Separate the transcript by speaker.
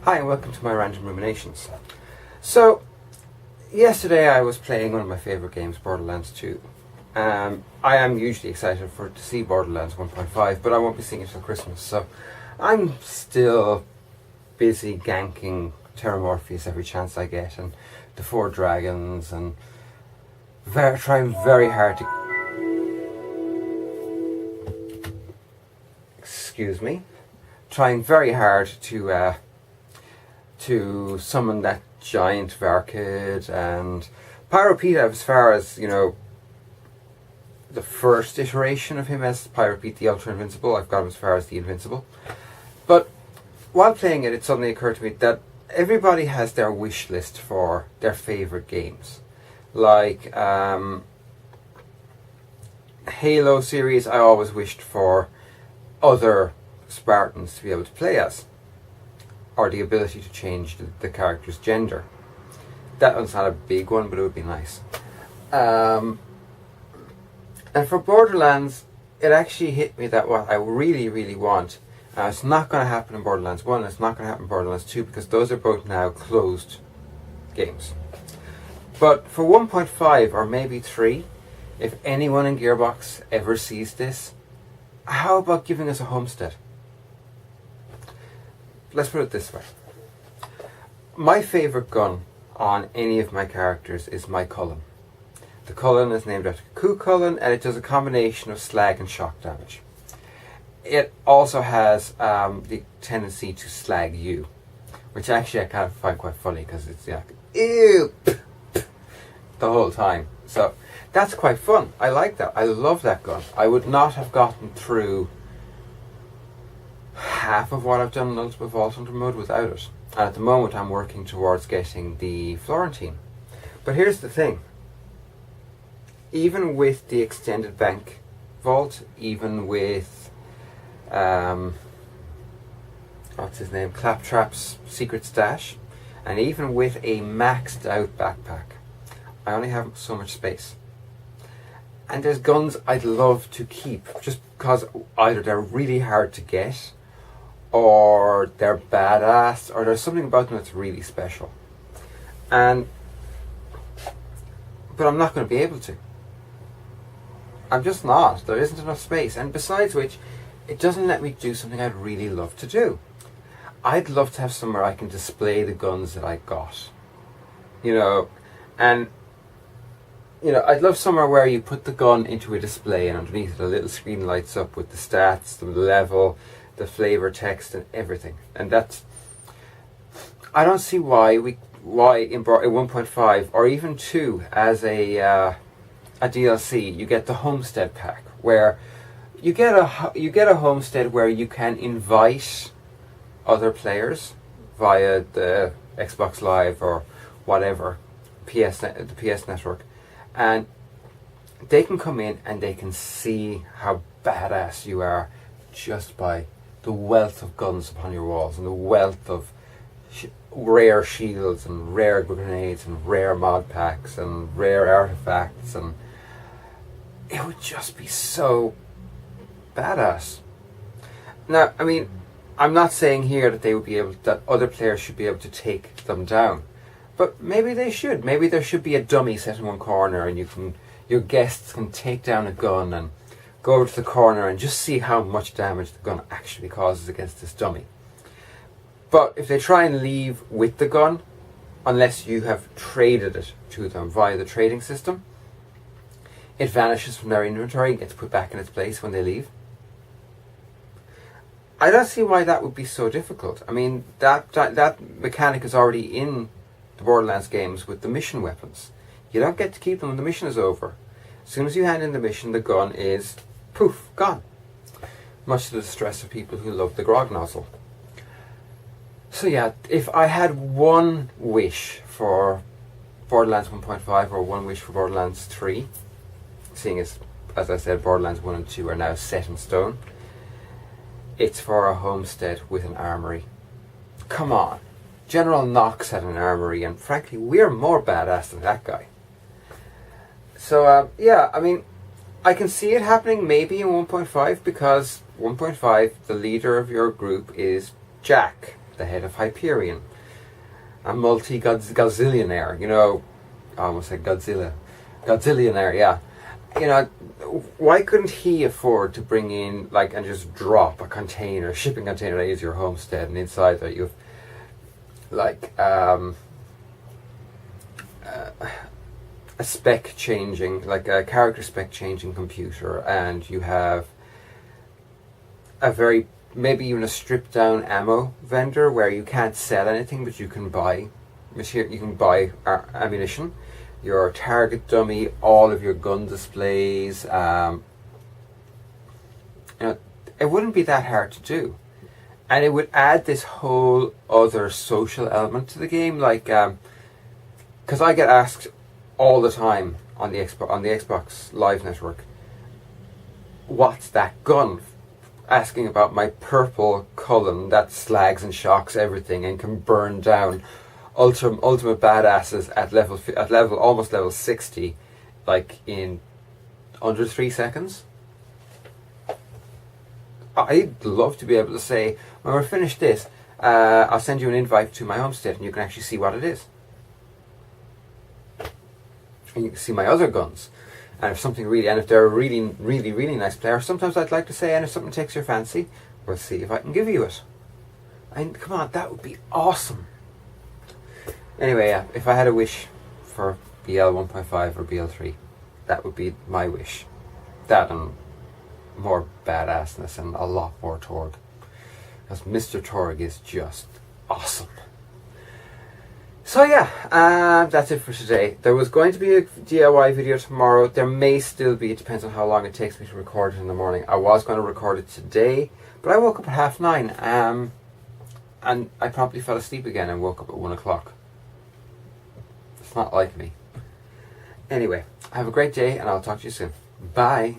Speaker 1: Hi and welcome to my Random Ruminations. So, yesterday I was playing one of my favourite games, Borderlands 2. I am usually excited to see Borderlands 1.5, but I won't be seeing it till Christmas, so I'm still busy ganking Terra Morpheus every chance I get, and the 4 dragons, and trying very hard to... Excuse me. Trying very hard to summon that giant Varkid and Pyropete as far as, the first iteration of him as Pyropete the Ultra Invincible. I've got him as far as the Invincible. But while playing it, it suddenly occurred to me that everybody has their wish list for their favourite games. Like Halo series, I always wished for other Spartans to be able to play as, or the ability to change the character's gender. That one's not a big one, but it would be nice. And for Borderlands, it actually hit me that what I really, really want, it's not going to happen in Borderlands 1, it's not going to happen in Borderlands 2, because those are both now closed games. But for 1.5 or maybe 3, if anyone in Gearbox ever sees this, how about giving us a homestead? Let's put it this way. My favourite gun on any of my characters is my Cullen. The Cullen is named after Coup Cullen, and it does a combination of slag and shock damage. It also has the tendency to slag you, which actually I kind of find quite funny because it's like, ew, the whole time. So that's quite fun. I like that. I love that gun. I would not have gotten through half of what I've done in Ultimate Vault Hunter mode without it. And at the moment I'm working towards getting the Florentine. But here's the thing. Even with the extended bank vault, even with what's his name, Claptrap's secret stash, and even with a maxed out backpack, I only have so much space. And there's guns I'd love to keep just because either they're really hard to get, or they're badass, or there's something about them that's really special. But I'm not going to be able to. I'm just not. There isn't enough space. And besides which, it doesn't let me do something I'd really love to do. I'd love to have somewhere I can display the guns that I got. I'd love somewhere where you put the gun into a display and underneath it a little screen lights up with the stats, the level, the flavor text and everything. And that's... I don't see why in 1.5 or even 2 as a DLC you get the homestead pack, where you get a homestead where you can invite other players via the Xbox Live or whatever, the PS network, and they can come in and they can see how badass you are just by the wealth of guns upon your walls and the wealth of rare shields and rare grenades and rare mod packs and rare artifacts, and it would just be so badass. Now, I mean, I'm not saying here that that other players should be able to take them down, but maybe they should. Maybe there should be a dummy set in one corner, and your guests can take down a gun and go over to the corner and just see how much damage the gun actually causes against this dummy. But if they try and leave with the gun, unless you have traded it to them via the trading system, it vanishes from their inventory and gets put back in its place when they leave. I don't see why that would be so difficult. I mean, that mechanic is already in the Borderlands games with the mission weapons. You don't get to keep them when the mission is over. As soon as you hand in the mission, the gun is, poof, gone. Much to the distress of people who love the grog nozzle. So yeah, if I had one wish for Borderlands 1.5 or one wish for Borderlands 3, seeing as I said, Borderlands 1 and 2 are now set in stone, it's for a homestead with an armory. Come on. General Knox had an armory, and frankly, we're more badass than that guy. So, yeah, I mean, I can see it happening maybe in 1.5, because 1.5, the leader of your group is Jack. the head of Hyperion, a multi-gazillionaire, you know, I almost said Godzilla. Godzillionaire, yeah. You know, why couldn't he afford to bring in, like, and just drop a container, shipping container that is your homestead, and inside that you've, like, a spec changing, like a character spec changing computer, and you have a very, maybe even a stripped down ammo vendor where you can't sell anything, but you can buy material, you can buy ammunition, your target dummy, all of your gun displays. You know, it wouldn't be that hard to do, and it would add this whole other social element to the game. Like, because I get asked all the time on the Xbox Live Network, what's that gun? Asking about my purple Cullen that slags and shocks everything and can burn down ultimate badasses at level almost level 60, like in under 3 seconds. I'd love to be able to say, when we're finished this, I'll send you an invite to my homestead and you can actually see what it is. And you can see my other guns. And if something really, and if they're a really, really, really nice player, sometimes I'd like to say, and if something takes your fancy, we'll see if I can give you it. And come on, that would be awesome. Anyway, yeah, if I had a wish for BL 1.5 or BL 3, that would be my wish. That and more badassness and a lot more Torg. Because Mr. Torg is just awesome. So yeah, that's it for today. There was going to be a DIY video tomorrow. There may still be, it depends on how long it takes me to record it in the morning. I was going to record it today, but I woke up at 9:30, and I promptly fell asleep again and woke up at 1 o'clock. It's not like me. Anyway, have a great day and I'll talk to you soon. Bye.